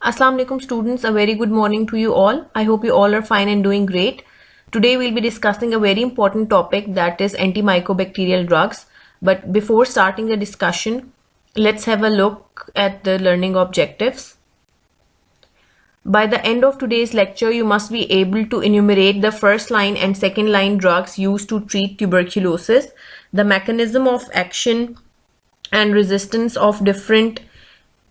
Assalamu alaikum students, a very good morning to you all. I hope you all are fine and doing great. Today we'll be discussing a very important topic, that is antimicrobacterial drugs. But before starting the discussion, let's have a look at the learning objectives. By the end of today's lecture, you must be able to enumerate the first line and second line drugs used to treat tuberculosis, the mechanism of action and resistance of different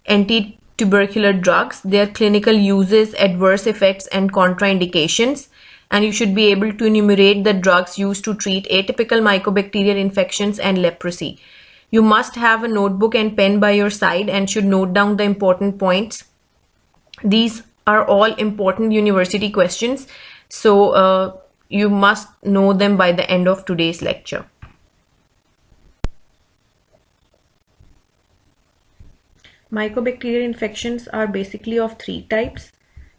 anti-tubercular drugs, their clinical uses, adverse effects, and contraindications. And you should be able to enumerate the drugs used to treat atypical mycobacterial infections and leprosy. You must have a notebook and pen by your side and should note down the important points. These are all important university questions, so you must know them by the end of today's lecture. Mycobacterial infections are basically of three types.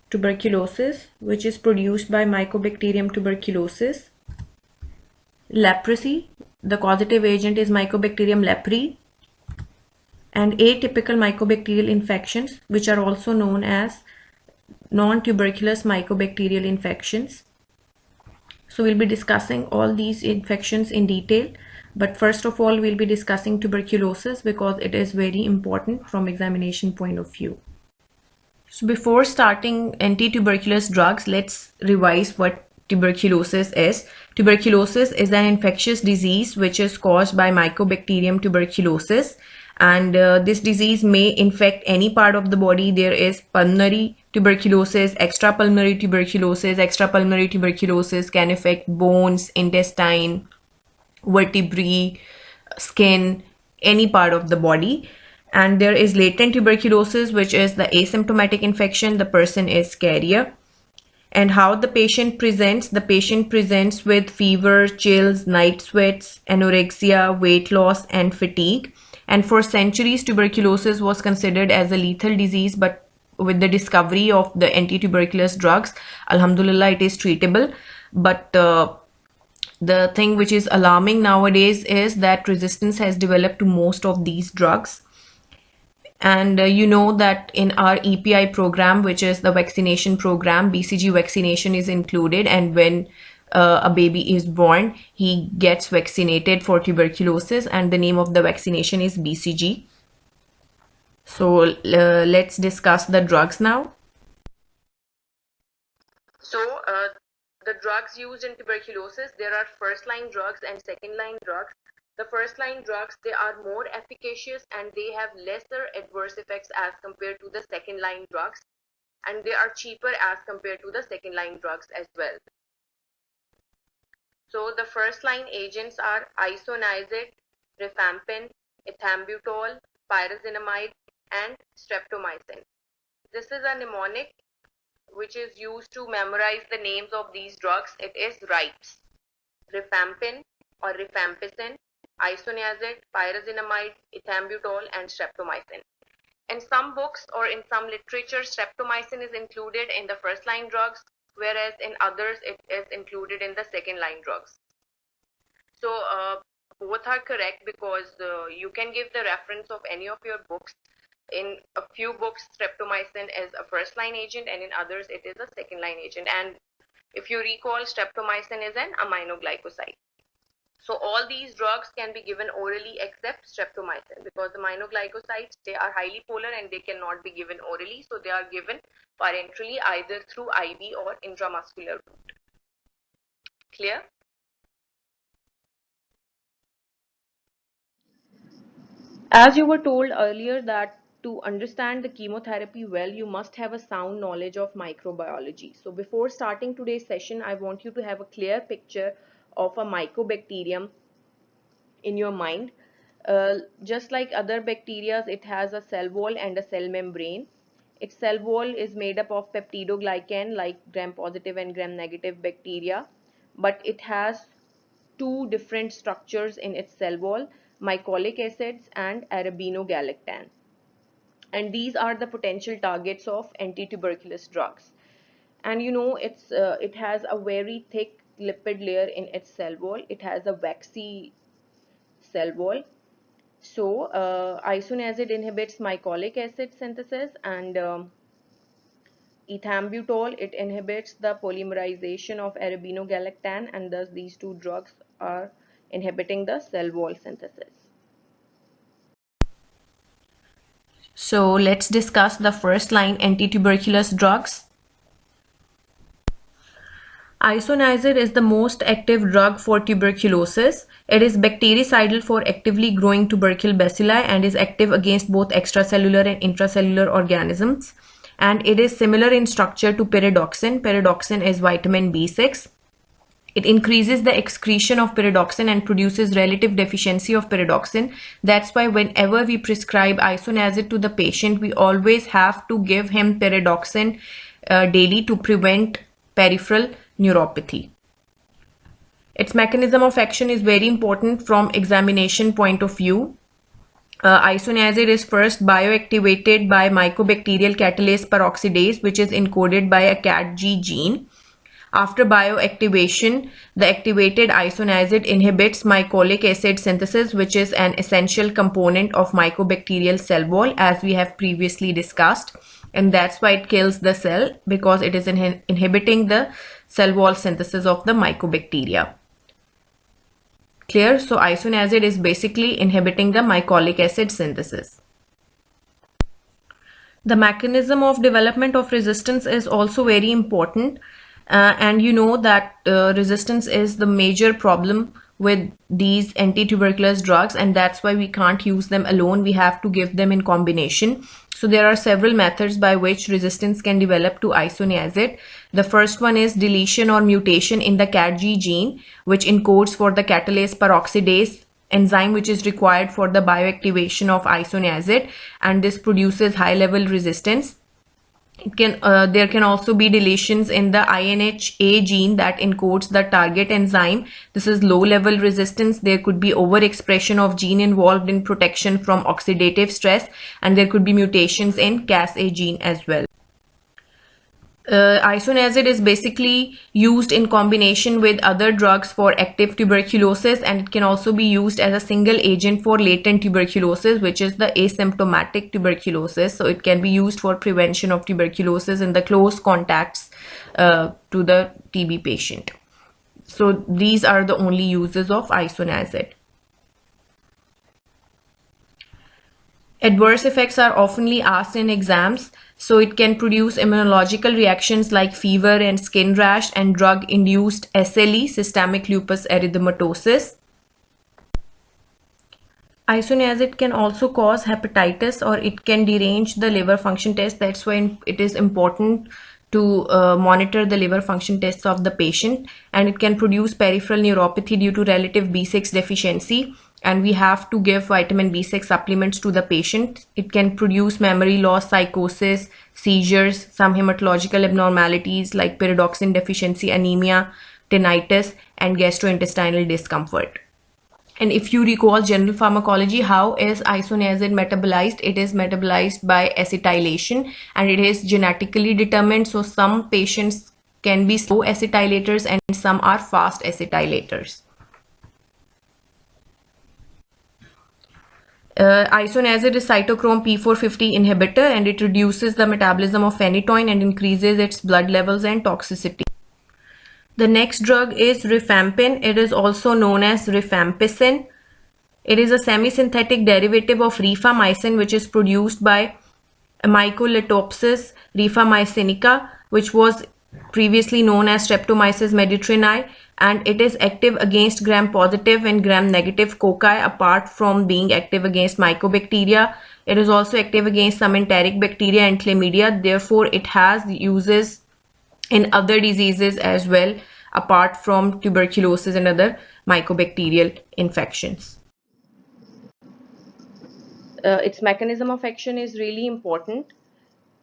Tuberculosis, which is produced by Mycobacterium tuberculosis. Leprosy, the causative agent is Mycobacterium leprae. And atypical mycobacterial infections, which are also known as non-tuberculous mycobacterial infections. So we'll be discussing all these infections in detail. But first of all, we'll be discussing tuberculosis because it is very important from examination point of view. So before starting anti-tuberculous drugs, let's revise what tuberculosis is. Tuberculosis is an infectious disease which is caused by Mycobacterium tuberculosis, and this disease may infect any part of the body. There is pulmonary tuberculosis, extrapulmonary tuberculosis. Extrapulmonary tuberculosis can affect bones, intestine, vertebrae, skin, any part of the body. And there is latent tuberculosis, which is the asymptomatic infection. The person is carrier. And how the patient presents with fever, chills, night sweats, anorexia, weight loss, and fatigue. And for centuries, tuberculosis was considered as a lethal disease, but with the discovery of the anti-tuberculous drugs, alhamdulillah, it is treatable. But the thing which is alarming nowadays is that resistance has developed to most of these drugs. And you know that in our EPI program, which is the vaccination program, BCG vaccination is included. And when a baby is born, he gets vaccinated for tuberculosis, and the name of the vaccination is BCG. So let's discuss the drugs now. So the drugs used in tuberculosis, there are first line drugs and second line drugs. The first line drugs, they are more efficacious and they have lesser adverse effects as compared to the second line drugs, and they are cheaper as compared to the second line drugs as well. So the first line agents are isoniazid, rifampin, ethambutol, pyrazinamide, and streptomycin. This is a mnemonic which is used to memorize the names of these drugs. It is RIPES: rifampin or rifampicin, isoniazid, pyrazinamide, ethambutol, and streptomycin. In some books or in some literature, streptomycin is included in the first line drugs, whereas in others it is included in the second line drugs. So both are correct because you can give the reference of any of your books. In a few books, streptomycin is a first line agent, and in others it is a second line agent. And if you recall, streptomycin is an aminoglycoside. So all these drugs can be given orally except streptomycin, because the aminoglycosides, they are highly polar and they cannot be given orally. So they are given parenterally, either through IV or intramuscular route. Clear? As you were told earlier that to understand the chemotherapy well, you must have a sound knowledge of microbiology. So before starting today's session, I want you to have a clear picture of a mycobacterium in your mind. Just like other bacteria, it has a cell wall and a cell membrane. Its cell wall is made up of peptidoglycan like gram-positive and gram-negative bacteria, but it has two different structures in its cell wall: mycolic acids and arabinogalactan. And these are the potential targets of anti-tuberculous drugs. And you know, it has a very thick lipid layer in its cell wall. It has a waxy cell wall. So isoniazid inhibits mycolic acid synthesis, and ethambutol, it inhibits the polymerization of arabinogalactan, and thus these two drugs are inhibiting the cell wall synthesis. So let's discuss the first line antituberculous drugs. Isoniazid is the most active drug for tuberculosis. It is bactericidal for actively growing tubercle bacilli and is active against both extracellular and intracellular organisms. And it is similar in structure to pyridoxine. Pyridoxine is vitamin B6. It increases the excretion of pyridoxine and produces relative deficiency of pyridoxine. That's why whenever we prescribe isoniazid to the patient, we always have to give him pyridoxine daily to prevent peripheral neuropathy. Its mechanism of action is very important from examination point of view. Isoniazid is first bioactivated by mycobacterial catalase peroxidase, which is encoded by a CATG gene. After bioactivation, the activated isoniazid inhibits mycolic acid synthesis, which is an essential component of mycobacterial cell wall, as we have previously discussed. And that's why it kills the cell, because it is inhibiting the cell wall synthesis of the mycobacteria. Clear? So isoniazid is basically inhibiting the mycolic acid synthesis. The mechanism of development of resistance is also very important. And you know that resistance is the major problem with these anti-tuberculous drugs, and that's why we can't use them alone. We have to give them in combination. So there are several methods by which resistance can develop to isoniazid. The first one is deletion or mutation in the CATG gene, which encodes for the catalase peroxidase enzyme, which is required for the bioactivation of isoniazid, and this produces high level resistance. There can also be deletions in the INHA gene that encodes the target enzyme. This is low level resistance. There could be overexpression of gene involved in protection from oxidative stress, and there could be mutations in Cas-A gene as well. Isoniazid is basically used in combination with other drugs for active tuberculosis, and it can also be used as a single agent for latent tuberculosis, which is the asymptomatic tuberculosis. So it can be used for prevention of tuberculosis in the close contacts to the TB patient. So these are the only uses of isoniazid. Adverse effects are oftenly asked in exams. So it can produce immunological reactions like fever and skin rash and drug-induced SLE, systemic lupus erythematosus. Isoniazid can also cause hepatitis, or it can derange the liver function test. That's why it is important to monitor the liver function tests of the patient. And it can produce peripheral neuropathy due to relative B6 deficiency, and we have to give vitamin B6 supplements to the patient. It can produce memory loss, psychosis, seizures, some hematological abnormalities like pyridoxine deficiency, anemia, tinnitus, and gastrointestinal discomfort. And if you recall general pharmacology, how is isoniazid metabolized? It is metabolized by acetylation, and it is genetically determined. So some patients can be slow acetylators and some are fast acetylators. Isoniazid is cytochrome P450 inhibitor, and it reduces the metabolism of phenytoin and increases its blood levels and toxicity. The next drug is rifampin. It is also known as rifampicin. It is a semi-synthetic derivative of rifamycin, which is produced by Mycoleptopsis rifamycinica, which was previously known as Streptomyces mediterranae, and it is active against gram-positive and gram-negative cocci, apart from being active against mycobacteria. It is also active against some enteric bacteria and chlamydia. Therefore, it has uses in other diseases as well, apart from tuberculosis and other mycobacterial infections. Its mechanism of action is really important.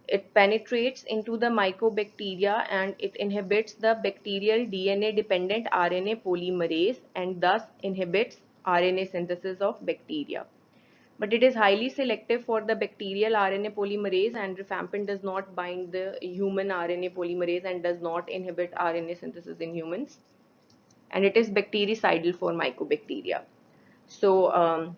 It penetrates into the mycobacteria and it inhibits the bacterial DNA-dependent RNA polymerase and thus inhibits RNA synthesis of bacteria. But it is highly selective for the bacterial RNA polymerase, and rifampin does not bind the human RNA polymerase and does not inhibit RNA synthesis in humans. And it is bactericidal for mycobacteria. So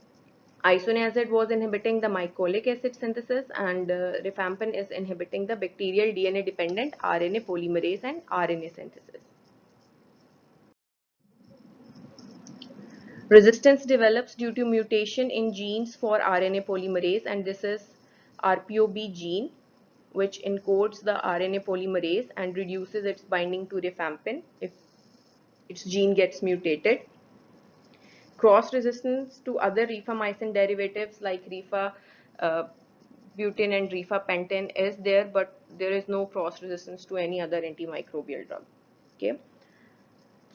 Isoniazid was inhibiting the mycolic acid synthesis, and rifampin is inhibiting the bacterial DNA-dependent RNA polymerase and RNA synthesis. Resistance develops due to mutation in genes for RNA polymerase, and this is RPOB gene, which encodes the RNA polymerase and reduces its binding to rifampin if its gene gets mutated. Cross resistance to other rifamycin derivatives like rifabutin and rifapentin is there, but there is no cross resistance to any other antimicrobial drug. Okay.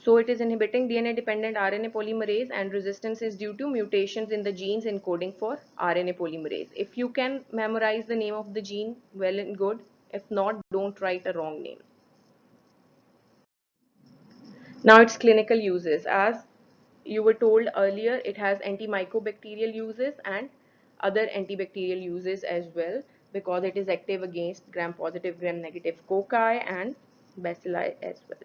So it is inhibiting DNA-dependent RNA polymerase, and resistance is due to mutations in the genes encoding for RNA polymerase. If you can memorize the name of the gene, well and good. If not, don't write a wrong name. Now its clinical uses. As you were told earlier, it has antimycobacterial uses and other antibacterial uses as well, because it is active against gram-positive, gram-negative cocci and bacilli as well.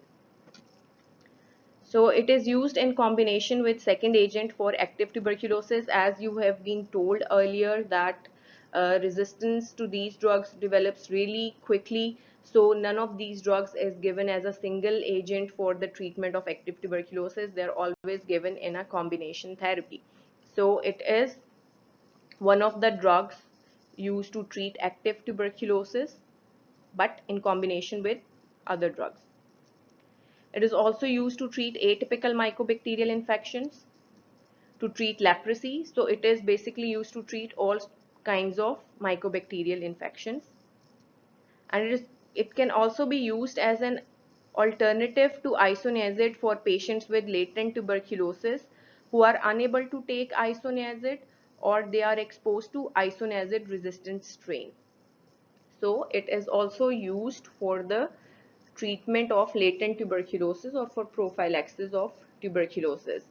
So it is used in combination with second agent for active tuberculosis, as you have been told earlier that resistance to these drugs develops really quickly. So none of these drugs is given as a single agent for the treatment of active tuberculosis. They're always given in a combination therapy. So it is one of the drugs used to treat active tuberculosis, but in combination with other drugs. It is also used to treat atypical mycobacterial infections, to treat leprosy. So it is basically used to treat all kinds of mycobacterial infections. And it can also be used as an alternative to isoniazid for patients with latent tuberculosis who are unable to take isoniazid, or they are exposed to isoniazid resistant strain. So it is also used for the treatment of latent tuberculosis or for prophylaxis of tuberculosis.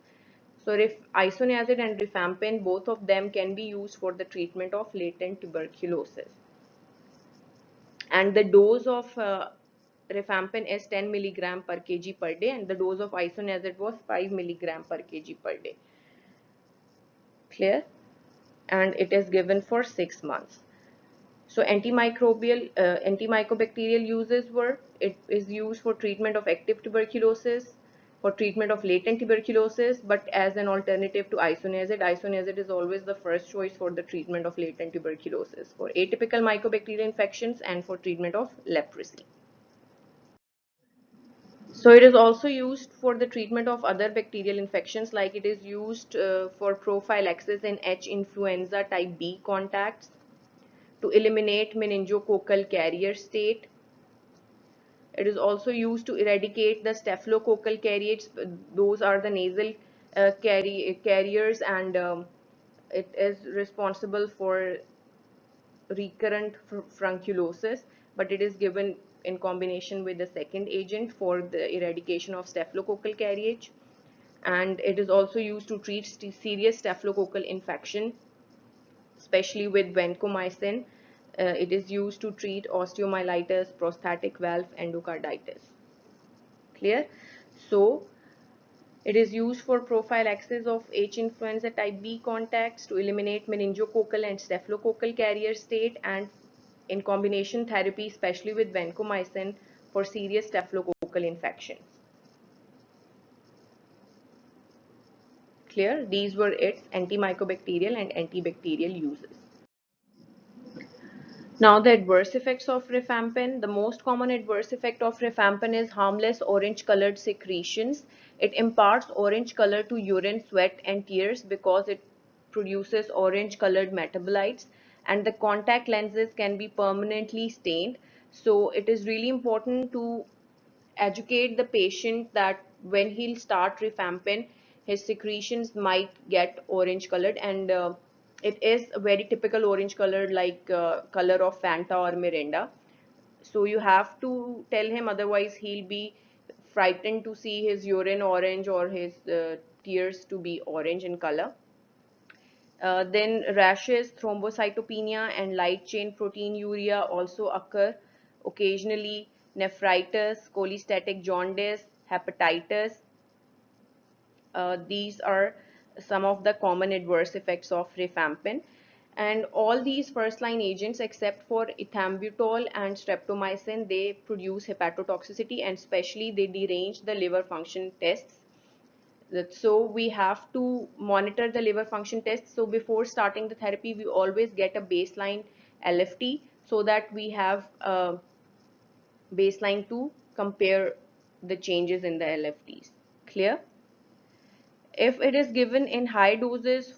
So if isoniazid and rifampin, both of them can be used for the treatment of latent tuberculosis. And the dose of rifampin is 10 milligram per kg per day, and the dose of isoniazid was 5 milligram per kg per day. Clear? And it is given for 6 months. So antimycobacterial uses were, it is used for treatment of active tuberculosis, for treatment of latent tuberculosis, but as an alternative to isoniazid. Isoniazid is always the first choice for the treatment of latent tuberculosis, for atypical mycobacterial infections, and for treatment of leprosy. So it is also used for the treatment of other bacterial infections, like it is used for prophylaxis in H. influenza type B contacts, to eliminate meningococcal carrier state. It is also used to eradicate the staphylococcal carriers. Those are the nasal carriers, and it is responsible for recurrent frunculosis, but it is given in combination with the second agent for the eradication of staphylococcal carriage. And it is also used to treat serious staphylococcal infection, especially with vancomycin. It is used to treat osteomyelitis, prosthetic valve endocarditis. Clear? So it is used for prophylaxis of H. influenza type B contacts, to eliminate meningococcal and staphylococcal carrier state, and in combination therapy, especially with vancomycin, for serious staphylococcal infections. Clear? These were its antimycobacterial and antibacterial uses. Now the adverse effects of rifampin. The most common adverse effect of rifampin is harmless orange colored secretions. It imparts orange color to urine, sweat and tears because it produces orange colored metabolites, and the contact lenses can be permanently stained. So it is really important to educate the patient that when he'll start rifampin, his secretions might get orange colored, and it is a very typical orange color, like color of Fanta or Mirinda. So you have to tell him, otherwise he'll be frightened to see his urine orange or his tears to be orange in color. Then rashes, thrombocytopenia and light chain proteinuria also occur occasionally. Nephritis, cholestatic jaundice, hepatitis. These are some of the common adverse effects of rifampin. And all these first line agents except for ethambutol and streptomycin, they produce hepatotoxicity, and especially they derange the liver function tests. So we have to monitor the liver function tests. So before starting the therapy, we always get a baseline LFT so that we have a baseline to compare the changes in the LFTs. Clear? If it is given in high doses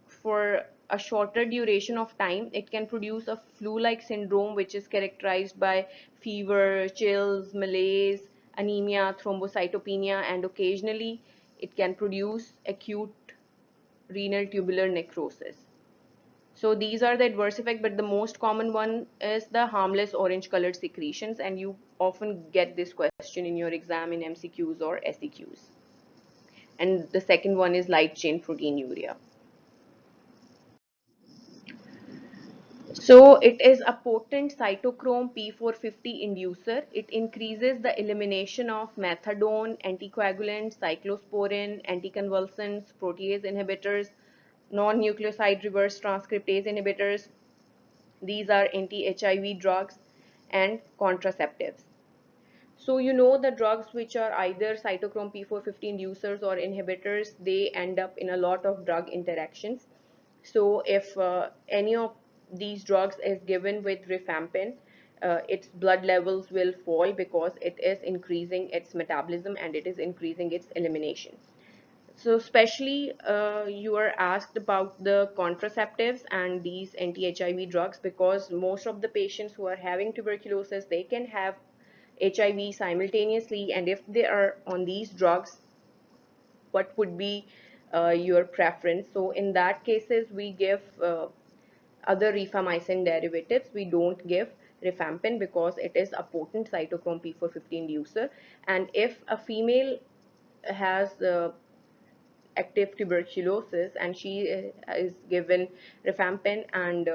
for a shorter duration of time, it can produce a flu-like syndrome, which is characterized by fever, chills, malaise, anemia, thrombocytopenia, and occasionally it can produce acute renal tubular necrosis. So these are the adverse effects, but the most common one is the harmless orange colored secretions, and you often get this question in your exam in MCQs or SEQs. And the second one is light chain proteinuria. So it is a potent cytochrome P450 inducer. It increases the elimination of methadone, anticoagulants, cyclosporin, anticonvulsants, protease inhibitors, non-nucleoside reverse transcriptase inhibitors. These are anti-HIV drugs and contraceptives. So you know the drugs which are either cytochrome P450 inducers or inhibitors, they end up in a lot of drug interactions. So if any of these drugs is given with rifampin, its blood levels will fall because it is increasing its metabolism and it is increasing its elimination. So especially you are asked about the contraceptives and these anti-HIV drugs, because most of the patients who are having tuberculosis, they can have HIV simultaneously, and if they are on these drugs, what would be your preference? So in that cases, we give other rifamycin derivatives. We don't give rifampin because it is a potent cytochrome P450 inducer. And if a female has active tuberculosis and she is given rifampin and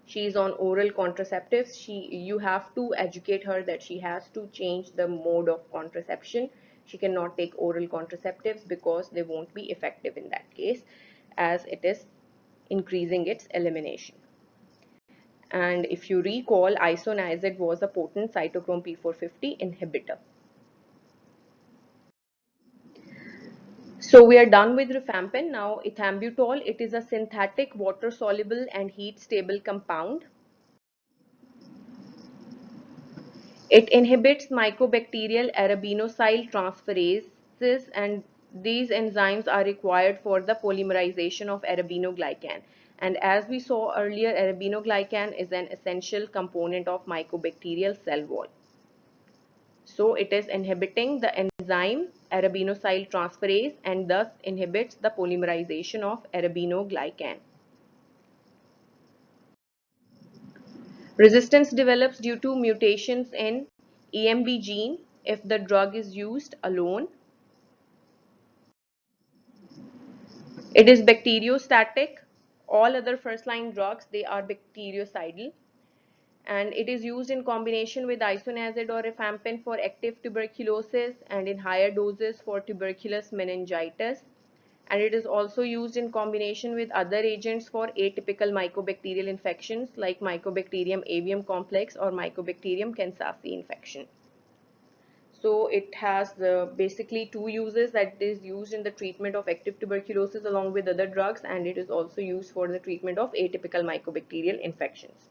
she is on oral contraceptives, you have to educate her that she has to change the mode of contraception. She cannot take oral contraceptives because they won't be effective in that case, as it is increasing its elimination. And if you recall, isoniazid was a potent cytochrome P450 inhibitor. So we are done with rifampin. Now ethambutol, it is a synthetic water soluble and heat stable compound. It inhibits mycobacterial arabinosyl transferases, and these enzymes are required for the polymerization of arabinoglycan. And as we saw earlier, arabinoglycan is an essential component of mycobacterial cell wall. So it is inhibiting the enzyme arabinosyl transferase and thus inhibits the polymerization of arabinoglycan. Resistance develops due to mutations in EMB gene if the drug is used alone. It is bacteriostatic. All other first-line drugs, they are bactericidal. And it is used in combination with isoniazid or rifampin for active tuberculosis and in higher doses for tuberculous meningitis. And it is also used in combination with other agents for atypical mycobacterial infections like Mycobacterium avium complex or Mycobacterium kansasi infection. So it has basically two uses, that is used in the treatment of active tuberculosis along with other drugs, and it is also used for the treatment of atypical mycobacterial infections.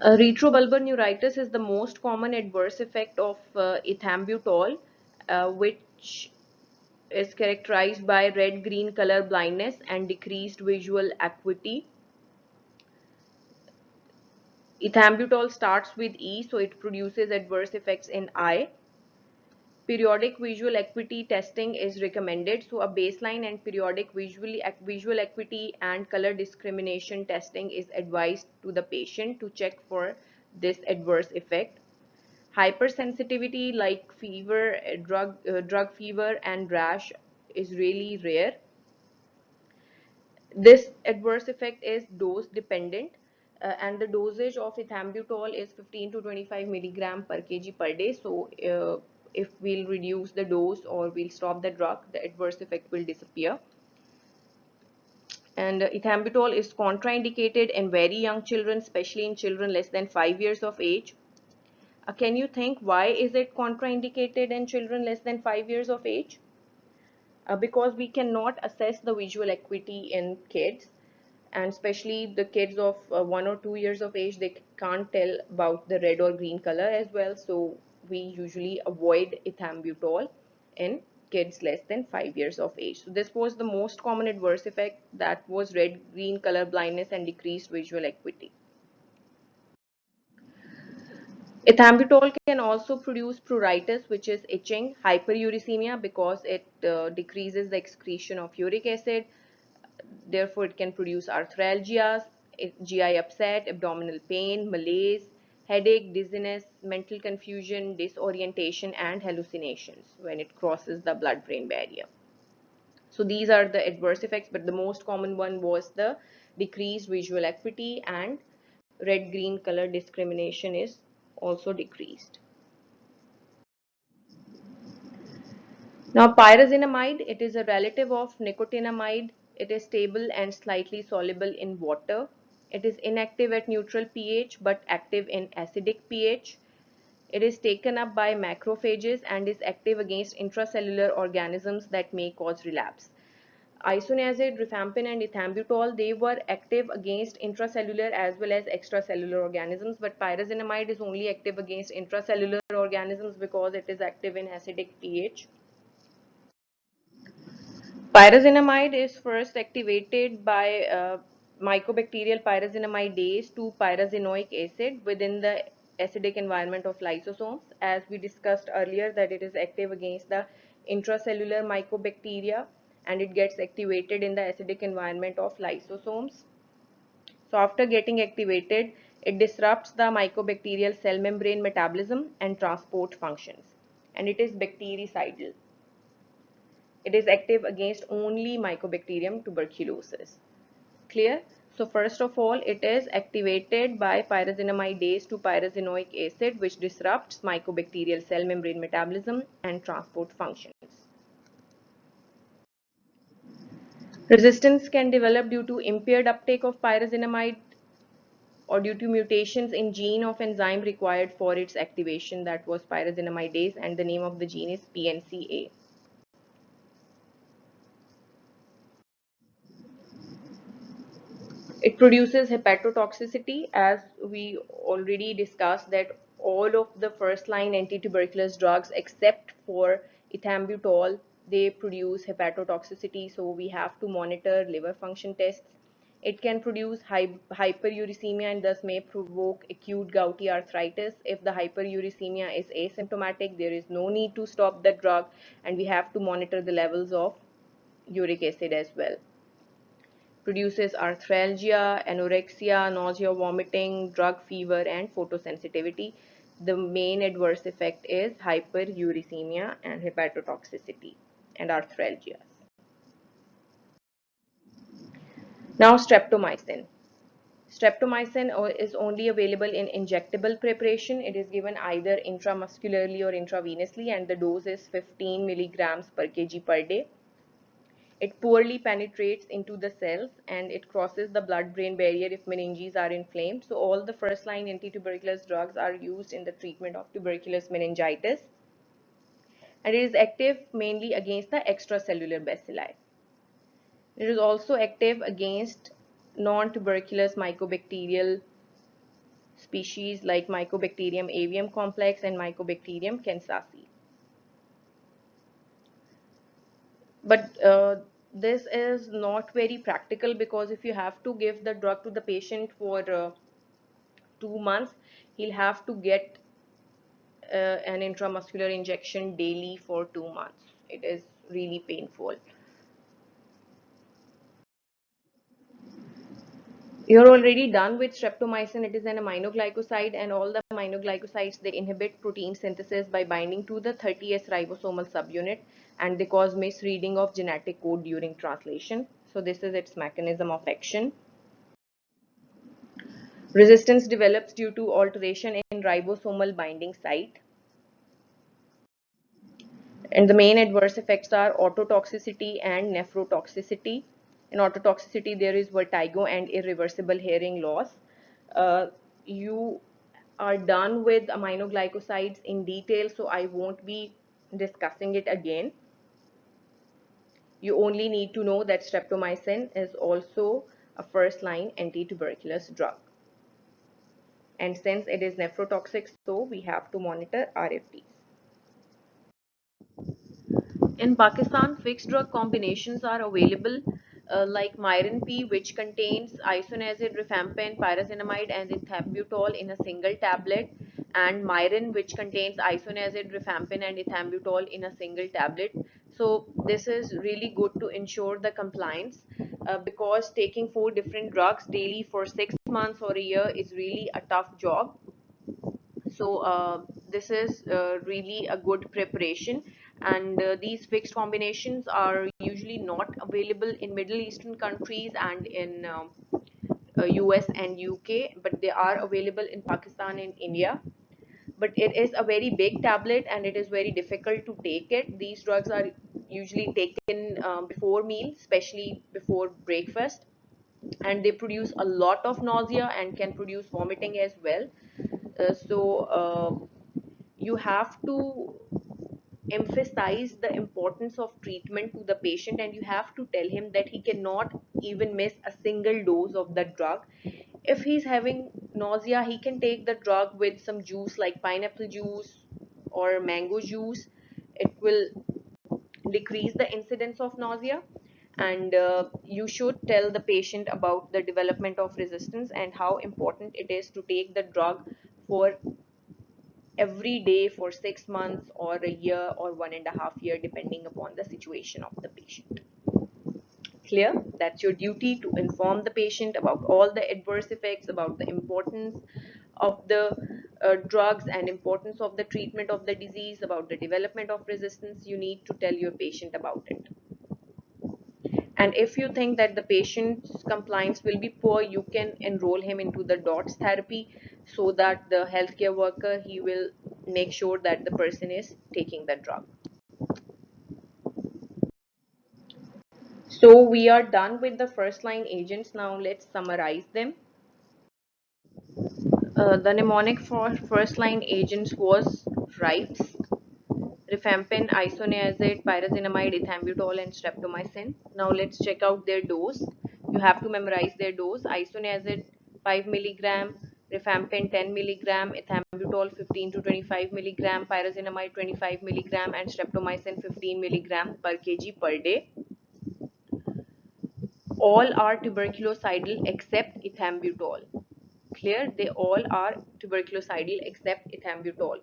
Retrobulbar neuritis is the most common adverse effect of ethambutol, which is characterized by red-green color blindness and decreased visual acuity. Ethambutol starts with E, so it produces adverse effects in eye. Periodic visual acuity testing is recommended. So a baseline and periodic visual acuity and color discrimination testing is advised to the patient to check for this adverse effect. Hypersensitivity like fever, drug fever and rash is really rare. This adverse effect is dose dependent, and the dosage of ethambutol is 15 to 25 milligram per kg per day. So if we'll reduce the dose or we'll stop the drug, the adverse effect will disappear. And ethambutol is contraindicated in very young children, especially in children less than 5 years of age. Can you think why is it contraindicated in children less than 5 years of age? Because we cannot assess the visual acuity in kids, and especially the kids of 1 or 2 years of age, they can't tell about the red or green color as well, so we usually avoid ethambutol in kids less than 5 years of age. So this was the most common adverse effect, that was red green color blindness and decreased visual acuity. Ethambutol can also produce pruritus, which is itching, hyperuricemia because it decreases the excretion of uric acid. Therefore, it can produce arthralgias, GI upset, abdominal pain, malaise, headache, dizziness, mental confusion, disorientation, and hallucinations when it crosses the blood-brain barrier. So these are the adverse effects, but the most common one was the decreased visual acuity, and red-green color discrimination is also decreased. Now, pyrazinamide, it is a relative of nicotinamide. It is stable and slightly soluble in water. It is inactive at neutral pH but active in acidic pH. It is taken up by macrophages and is active against intracellular organisms that may cause relapse. Isoniazid, rifampin, and ethambutol, they were active against intracellular as well as extracellular organisms, but pyrazinamide is only active against intracellular organisms because it is active in acidic pH. Pyrazinamide is first activated by mycobacterial pyrazinamidase to pyrazinoic acid within the acidic environment of lysosomes. As we discussed earlier, that it is active against the intracellular mycobacteria and it gets activated in the acidic environment of lysosomes. So after getting activated, it disrupts the mycobacterial cell membrane metabolism and transport functions, and it is bactericidal. It is active against only Mycobacterium tuberculosis. Clear? So first of all, it is activated by pyrazinamidase to pyrazinoic acid, which disrupts mycobacterial cell membrane metabolism and transport functions. Resistance can develop due to impaired uptake of pyrazinamide or due to mutations in gene of enzyme required for its activation, that was pyrazinamidase, and the name of the gene is PNCA. It produces hepatotoxicity, as we already discussed that all of the first line anti-tuberculous drugs except for ethambutol, they produce hepatotoxicity, so we have to monitor liver function tests. It can produce hyperuricemia and thus may provoke acute gouty arthritis. If the hyperuricemia is asymptomatic, there is no need to stop the drug, and we have to monitor the levels of uric acid as well. Produces arthralgia, anorexia, nausea, vomiting, drug fever, and photosensitivity. The main adverse effect is hyperuricemia and hepatotoxicity and arthralgia. Now, streptomycin. Streptomycin is only available in injectable preparation. It is given either intramuscularly or intravenously, and the dose is 15 milligrams per kg per day. It poorly penetrates into the cells and it crosses the blood-brain barrier if meninges are inflamed. So all the first-line anti-tuberculous drugs are used in the treatment of tuberculous meningitis. And it is active mainly against the extracellular bacilli. It is also active against non-tuberculous mycobacterial species like Mycobacterium avium complex and Mycobacterium kansasi. But this is not very practical, because if you have to give the drug to the patient for 2 months, he'll have to get an intramuscular injection daily for 2 months. It is really painful. You're already done with streptomycin. It is an aminoglycoside, and all the aminoglycosides, they inhibit protein synthesis by binding to the 30S ribosomal subunit, and they cause misreading of genetic code during translation. So this is its mechanism of action. Resistance develops due to alteration in ribosomal binding site. And the main adverse effects are ototoxicity and nephrotoxicity. In ototoxicity, there is vertigo and irreversible hearing loss. You are done with aminoglycosides in detail, so I won't be discussing it again. You only need to know that streptomycin is also a first-line anti-tuberculous drug. And since it is nephrotoxic, so we have to monitor RFTs. In Pakistan, fixed drug combinations are available like Myrin P, which contains isoniazid, rifampin, pyrazinamide, and ethambutol in a single tablet, and Myrin, which contains isoniazid, rifampin, and ethambutol in a single tablet. So this is really good to ensure the compliance because taking 4 different drugs daily for 6 months or a year is really a tough job. So this is really a good preparation, and these fixed combinations are usually not available in Middle Eastern countries and in US and UK, but they are available in Pakistan and India. But it is a very big tablet and it is very difficult to take it. These drugs are usually taken before meals, especially before breakfast, and they produce a lot of nausea and can produce vomiting as well. So you have to emphasize the importance of treatment to the patient, and you have to tell him that he cannot even miss a single dose of the drug. If he's having nausea, he can take the drug with some juice like pineapple juice or mango juice. It will decrease the incidence of nausea. And you should tell the patient about the development of resistance and how important it is to take the drug for every day for 6 months or a year or 1.5 years, depending upon the situation of the patient. Clear? That's your duty, to inform the patient about all the adverse effects, about the importance of the drugs and importance of the treatment of the disease, about the development of resistance. You need to tell your patient about it. And if you think that the patient's compliance will be poor, you can enroll him into the DOTS therapy, so that the healthcare worker, he will make sure that the person is taking the drug. So we are done with the first line agents. Now let's summarize them. The mnemonic for first line agents was RIPES: rifampin, isoniazid, pyrazinamide, ethambutol, and streptomycin. Now let's check out their dose. You have to memorize their dose. Isoniazid 5 milligram, rifampin 10 milligram, ethambutol 15 to 25 milligram, pyrazinamide 25 milligram, and streptomycin 15 milligram per kg per day. All are tuberculocidal except ethambutol. Clear? They all are tuberculocidal except ethambutol.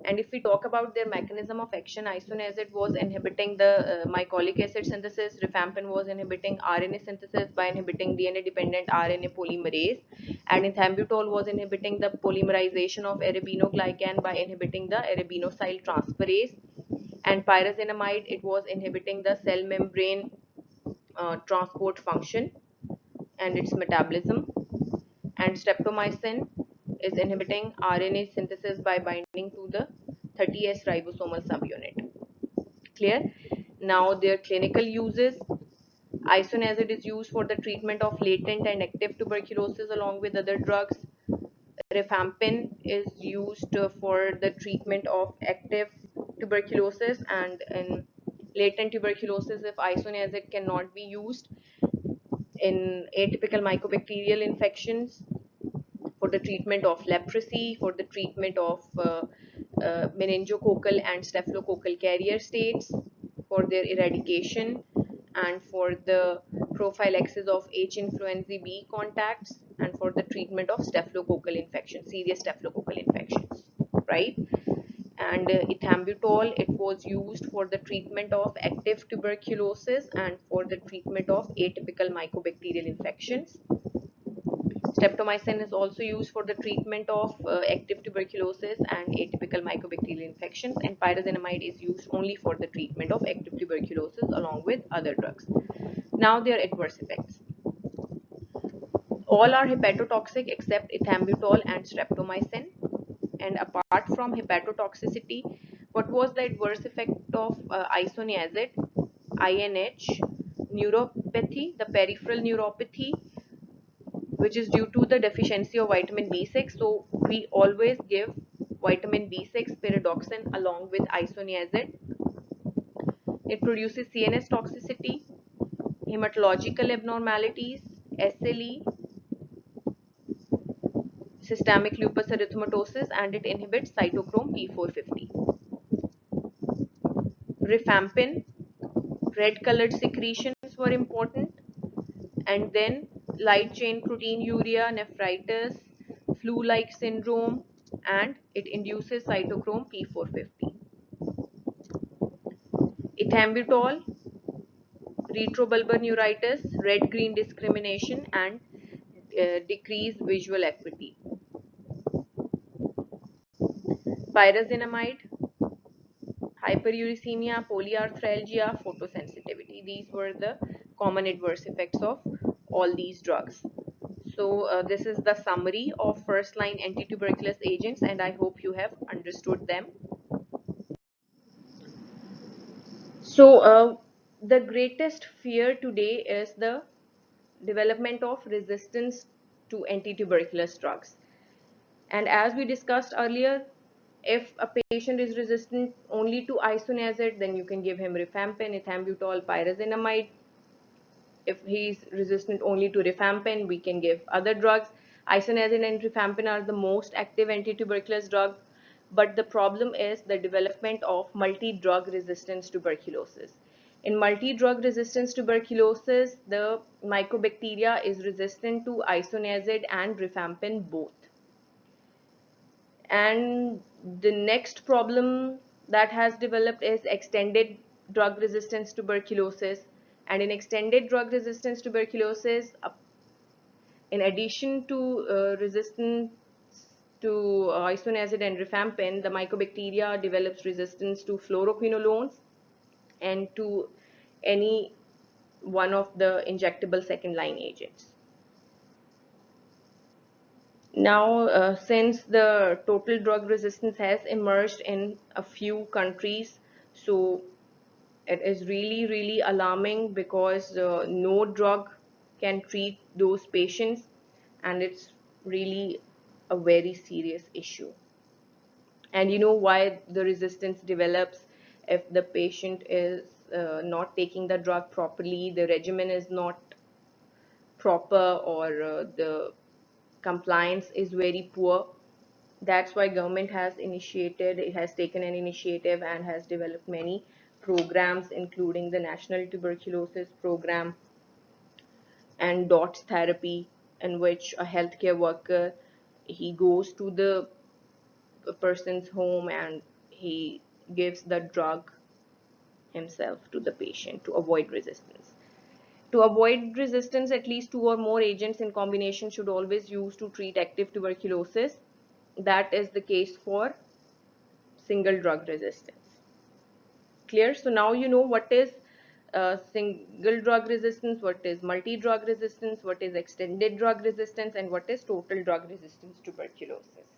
And if we talk about their mechanism of action, isoniazid was inhibiting the mycolic acid synthesis, rifampin was inhibiting RNA synthesis by inhibiting DNA-dependent RNA polymerase, and ethambutol was inhibiting the polymerization of arabinoglycan by inhibiting the arabinosyl transferase, and pyrazinamide, it was inhibiting the cell membrane transport function and its metabolism, and streptomycin is inhibiting RNA synthesis by binding to the 30S ribosomal subunit. Clear? Now their clinical uses. Isoniazid is used for the treatment of latent and active tuberculosis along with other drugs. Rifampin is used for the treatment of active tuberculosis, and in latent tuberculosis, if isoniazid cannot be used, in atypical mycobacterial infections, for the treatment of leprosy, for the treatment of meningococcal and staphylococcal carrier states, for their eradication, and for the prophylaxis of H. influenzae B contacts, and for the treatment of staphylococcal infections, serious staphylococcal infections, right? And ethambutol, it was used for the treatment of active tuberculosis and for the treatment of atypical mycobacterial infections. Streptomycin is also used for the treatment of active tuberculosis and atypical mycobacterial infections, and pyrazinamide is used only for the treatment of active tuberculosis along with other drugs. Now their adverse effects. All are hepatotoxic except ethambutol and streptomycin. And apart from hepatotoxicity, What was the adverse effect of isoniazid? INH, neuropathy, the peripheral neuropathy, which is due to the deficiency of vitamin B6. So we always give vitamin B6 pyridoxine along with isoniazid. It produces CNS toxicity, hematological abnormalities, SLE, systemic lupus erythematosus, and it inhibits cytochrome P450. Rifampin, red colored secretions were important, and then light chain proteinuria, nephritis, flu-like syndrome, and it induces cytochrome P450. Ethambutol, retrobulbar neuritis, red-green discrimination, and decreased visual acuity. Pyrazinamide, hyperuricemia, polyarthralgia, photosensitivity. These were the common adverse effects of all these drugs. So this is the summary of first line antituberculous agents, and I hope you have understood them. So the greatest fear today is the development of resistance to antituberculous drugs. And as we discussed earlier, if a patient is resistant only to isoniazid, then you can give him rifampin, ethambutol, pyrazinamide. If he's resistant only to rifampin, we can give other drugs. Isoniazid and rifampin are the most active antituberculous drug, but the problem is the development of multi-drug resistance tuberculosis. In multi-drug resistance tuberculosis, the mycobacteria is resistant to isoniazid and rifampin both. And the next problem that has developed is extended drug resistance tuberculosis. And in extended drug resistance tuberculosis, in addition to resistance to isoniazid and rifampin, the mycobacteria develops resistance to fluoroquinolones and to any one of the injectable second line agents. Now, since the total drug resistance has emerged in a few countries, so it is really alarming, because no drug can treat those patients, and it's really a very serious issue. And you know why the resistance develops? If the patient is not taking the drug properly, the regimen is not proper, or the compliance is very poor. That's why government has taken an initiative and has developed many programs, including the National Tuberculosis Program and DOTS therapy, in which a healthcare worker, he goes to the person's home and he gives the drug himself to the patient to avoid resistance. To avoid resistance, at least 2 or more agents in combination should always use to treat active tuberculosis. That is the case for single drug resistance. Clear? So now you know what is single drug resistance, what is multi-drug resistance, what is extended drug resistance, and what is total drug resistance tuberculosis.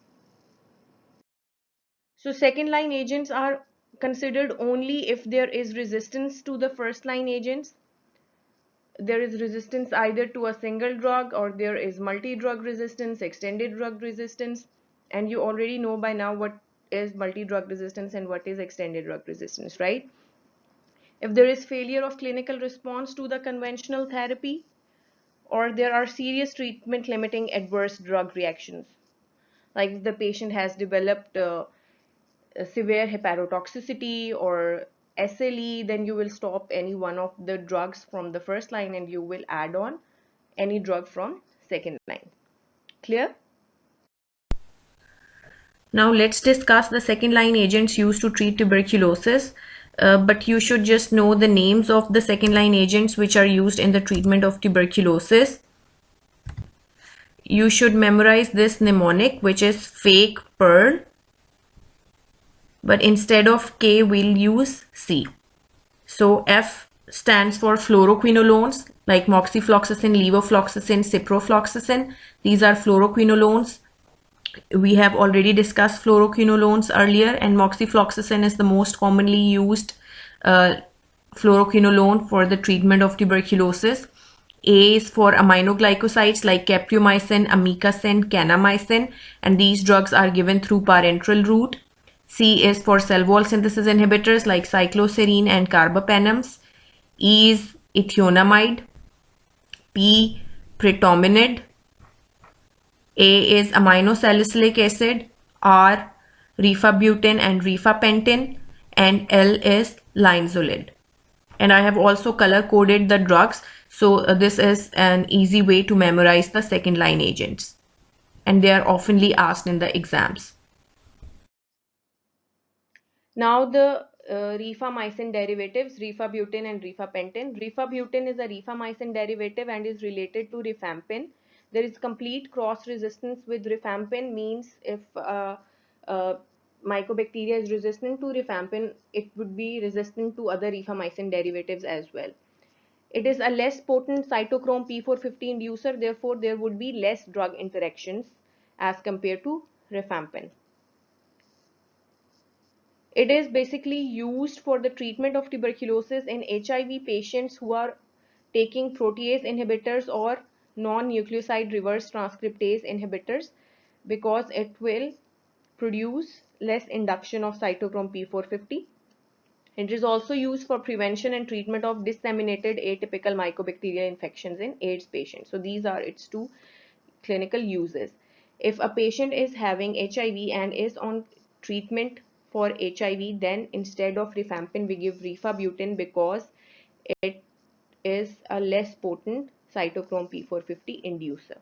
So second line agents are considered only if there is resistance to the first line agents. There is resistance either to a single drug, or there is multi-drug resistance, extended drug resistance, and you already know by now what is multi-drug resistance and what is extended drug resistance, right? If there is failure of clinical response to the conventional therapy, or there are serious treatment limiting adverse drug reactions, like if the patient has developed severe hepatotoxicity or SLE, then you will stop any one of the drugs from the first line and you will add on any drug from second line. Clear? Now let's discuss the second line agents used to treat tuberculosis. But you should just know the names of the second line agents which are used in the treatment of tuberculosis. You should memorize this mnemonic, which is fake pearl, but instead of K we'll use C. So F stands for fluoroquinolones like moxifloxacin, levofloxacin, ciprofloxacin. These are fluoroquinolones. We have already discussed fluoroquinolones earlier, and moxifloxacin is the most commonly used uh, fluoroquinolone for the treatment of tuberculosis. A is for aminoglycosides like caprimycin, amikacin, kanamycin, and these drugs are given through parenteral route. C is for cell wall synthesis inhibitors like cycloserine and carbapenems. E is ethionamide. P, pretominid. A is aminosalicylic acid, R, rifabutin and rifapentin, and L is linezolid. And I have also color coded the drugs, so this is an easy way to memorize the second line agents. And they are oftenly asked in the exams. Now the rifamycin derivatives, rifabutin and rifapentin. Rifabutin is a rifamycin derivative and is related to rifampin. There is complete cross resistance with rifampin, means if mycobacteria is resistant to rifampin, it would be resistant to other rifamycin derivatives as well. It is a less potent cytochrome P450 inducer, therefore there would be less drug interactions as compared to rifampin. It is basically used for the treatment of tuberculosis in HIV patients who are taking protease inhibitors or non-nucleoside reverse transcriptase inhibitors, because it will produce less induction of cytochrome P450. It is also used for prevention and treatment of disseminated atypical mycobacterial infections in AIDS patients. So these are its two clinical uses. If a patient is having HIV and is on treatment for HIV, then instead of rifampin, we give rifabutin because it is a less potent cytochrome P450 inducer.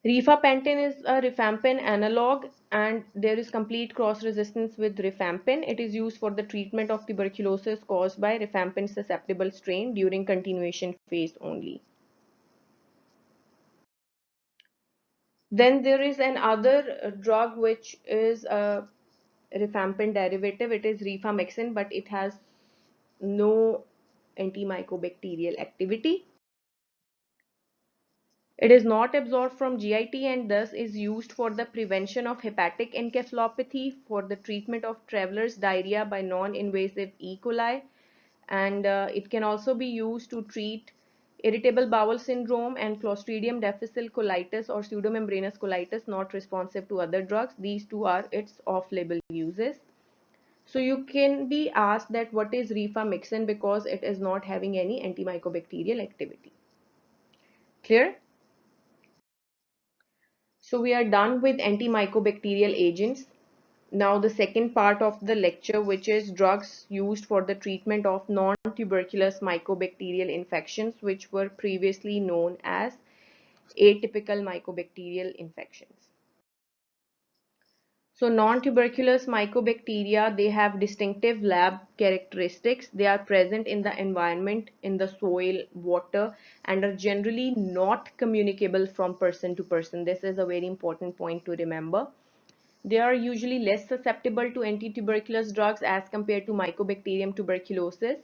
Rifapentin is a rifampin analog and there is complete cross resistance with rifampin. It is used for the treatment of tuberculosis caused by rifampin susceptible strain during continuation phase only. Then there is another drug which is a rifampin derivative. It is rifamycin, but it has no antimycobacterial activity. It is not absorbed from GIT and thus is used for the prevention of hepatic encephalopathy, for the treatment of traveler's diarrhea by non-invasive E. coli, and it can also be used to treat irritable bowel syndrome and Clostridium difficile colitis or pseudomembranous colitis not responsive to other drugs. These two are its off-label uses. So you can be asked that what is rifamycin, because it is not having any antimycobacterial activity. Clear? So we are done with antimycobacterial agents. Now the second part of the lecture, which is drugs used for the treatment of non-tuberculous mycobacterial infections, which were previously known as atypical mycobacterial infections. So non-tuberculous mycobacteria, they have distinctive lab characteristics. They are present in the environment, in the soil, water, and are generally not communicable from person to person. This is a very important point to remember. They are usually less susceptible to anti-tuberculous drugs as compared to Mycobacterium tuberculosis,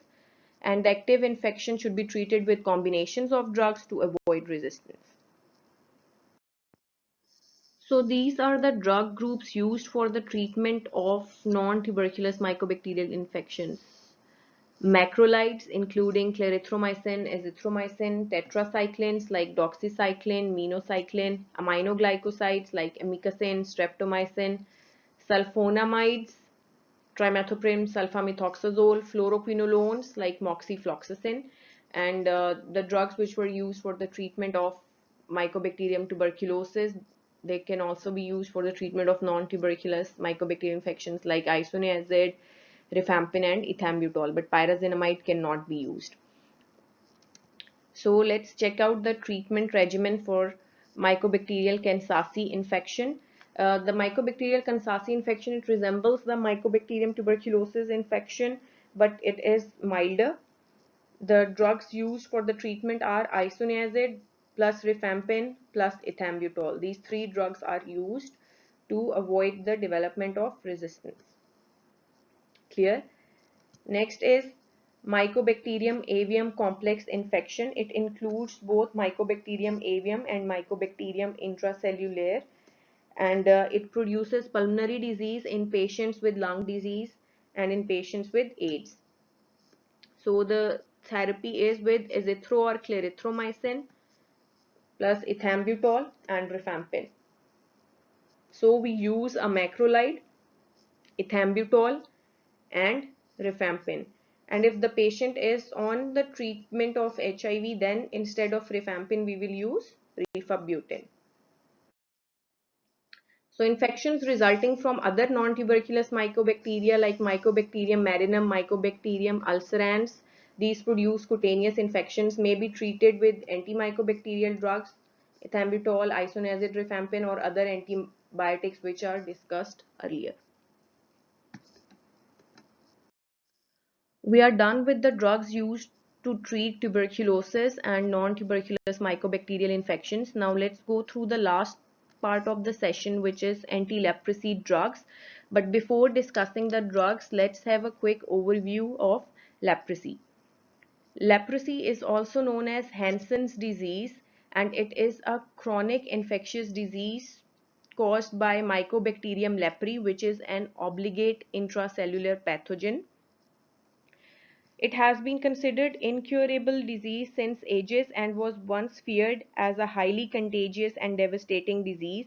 and the active infection should be treated with combinations of drugs to avoid resistance. So these are the drug groups used for the treatment of non-tuberculous mycobacterial infections. Macrolides including clarithromycin, azithromycin, tetracyclines like doxycycline, minocycline, aminoglycosides like amikacin, streptomycin, sulfonamides, trimethoprim, sulfamethoxazole, fluoroquinolones like moxifloxacin, and the drugs which were used for the treatment of Mycobacterium tuberculosis. They can also be used for the treatment of non-tuberculous mycobacterial infections like isoniazid, rifampin, and ethambutol, but pyrazinamide cannot be used. So let's check out the treatment regimen for Mycobacterial Kansasi infection. The Mycobacterial Kansasi infection, it resembles the Mycobacterium tuberculosis infection, but it is milder. The drugs used for the treatment are isoniazid plus rifampin plus ethambutol. These three drugs are used to avoid the development of resistance. Clear? Next is Mycobacterium avium complex infection. It includes both Mycobacterium avium and Mycobacterium intracellular, and it produces pulmonary disease in patients with lung disease and in patients with AIDS. So the therapy is with azithro or clarithromycin plus ethambutol and rifampin. So we use a macrolide, ethambutol and rifampin. And if the patient is on the treatment of HIV, then instead of rifampin, we will use rifabutin. So infections resulting from other non-tuberculous mycobacteria like Mycobacterium marinum, Mycobacterium ulcerans, these produce cutaneous infections, may be treated with antimycobacterial drugs, ethambutol, isoniazid, rifampin, or other antibiotics which are discussed earlier. We are done with the drugs used to treat tuberculosis and non-tuberculous mycobacterial infections. Now let's go through the last part of the session, which is anti-leprosy drugs. But before discussing the drugs, let's have a quick overview of leprosy. Leprosy is also known as Hansen's disease, and it is a chronic infectious disease caused by Mycobacterium leprae, which is an obligate intracellular pathogen. It has been considered incurable disease since ages and was once feared as a highly contagious and devastating disease,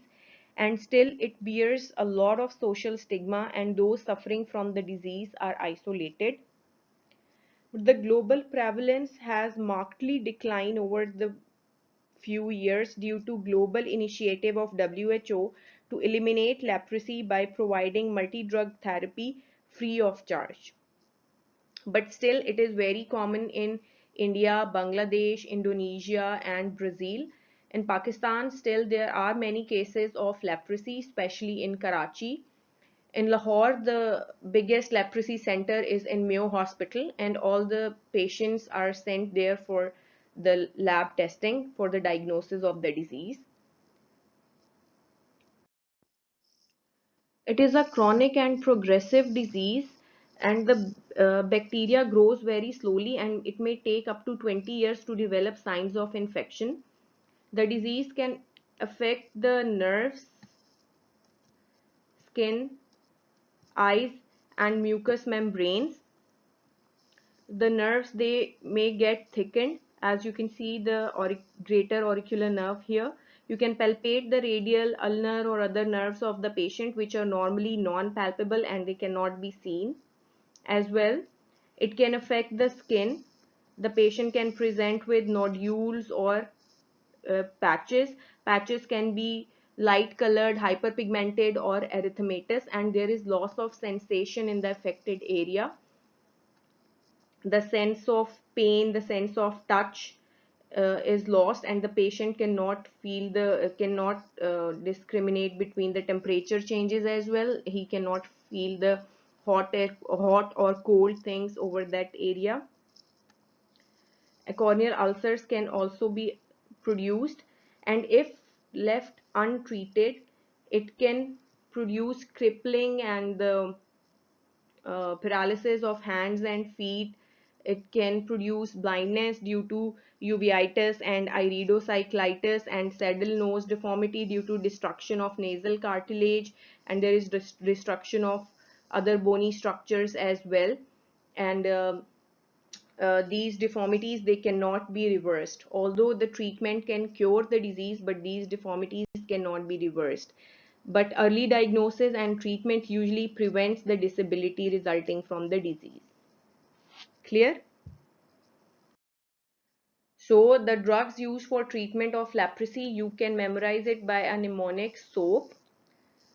and still it bears a lot of social stigma, and those suffering from the disease are isolated. The global prevalence has markedly declined over the few years due to global initiative of WHO to eliminate leprosy by providing multi-drug therapy free of charge. But still it is very common in India, Bangladesh, Indonesia and Brazil. In Pakistan still there are many cases of leprosy, especially in Karachi. In Lahore, the biggest leprosy center is in Mayo Hospital, and all the patients are sent there for the lab testing for the diagnosis of the disease. It is a chronic and progressive disease, and the bacteria grows very slowly, and it may take up to 20 years to develop signs of infection. The disease can affect the nerves, skin, eyes, and mucous membranes. The nerves, they may get thickened, as you can see the greater auricular nerve here. You can palpate the radial, ulnar or other nerves of the patient which are normally non-palpable and they cannot be seen as well. It can affect the skin. The patient can present with nodules or patches. Patches can be light colored, hyperpigmented or erythematous, and there is loss of sensation in the affected area. The sense of pain, the sense of touch is lost, and the patient cannot feel the cannot discriminate between the temperature changes as well. He cannot feel the hot or cold things over that area. Corneal ulcers can also be produced, and if left untreated, it can produce crippling and the paralysis of hands and feet. It can produce blindness due to uveitis and iridocyclitis, and saddle nose deformity due to destruction of nasal cartilage, and there is destruction of other bony structures as well. And these deformities, they cannot be reversed. Although the treatment can cure the disease, but these deformities cannot be reversed. But early diagnosis and treatment usually prevents the disability resulting from the disease. Clear? So the drugs used for treatment of leprosy, you can memorize it by a mnemonic: SOAP.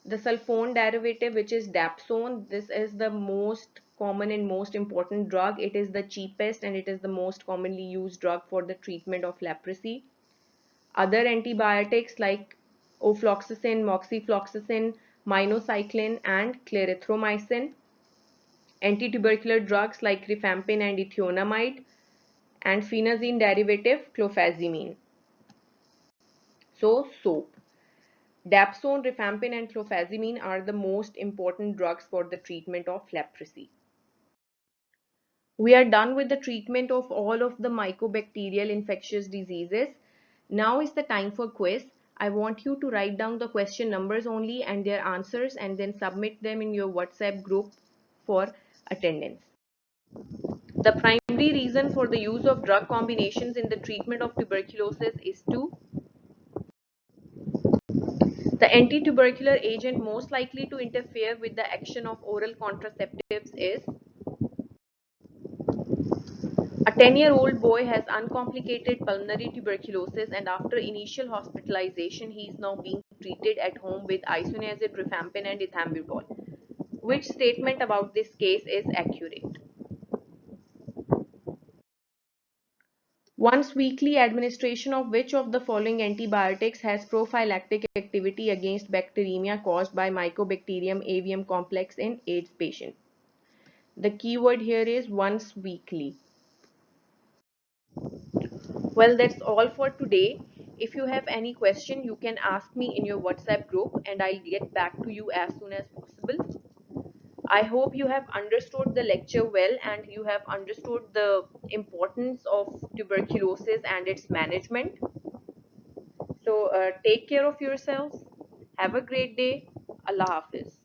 The sulfone derivative, which is dapsone, this is the most common and most important drug. It is the cheapest and it is the most commonly used drug for the treatment of leprosy. Other antibiotics like ofloxacin, moxifloxacin, minocycline and clarithromycin. Anti-tubercular drugs like rifampin and ethionamide, and phenazine derivative clofazimine. So SOAP. Dapsone, rifampin and clofazimine are the most important drugs for the treatment of leprosy. We are done with the treatment of all of the mycobacterial infectious diseases. Now is the time for quiz. I want you to write down the question numbers only and their answers and then submit them in your WhatsApp group for attendance. The primary reason for the use of drug combinations in the treatment of tuberculosis is to the anti-tubercular agent most likely to interfere with the action of oral contraceptives is a 10-year-old boy has uncomplicated pulmonary tuberculosis and after initial hospitalization he is now being treated at home with isoniazid, rifampin and ethambutol. Which statement about this case is accurate? Once weekly administration of which of the following antibiotics has prophylactic activity against bacteremia caused by Mycobacterium avium complex in AIDS patients? The keyword here is once weekly. Well, that's all for today. If you have any question, you can ask me in your WhatsApp group and I'll get back to you as soon as possible. I hope you have understood the lecture well and you have understood the importance of tuberculosis and its management. So take care of yourselves. Have a great day. Allah Hafiz.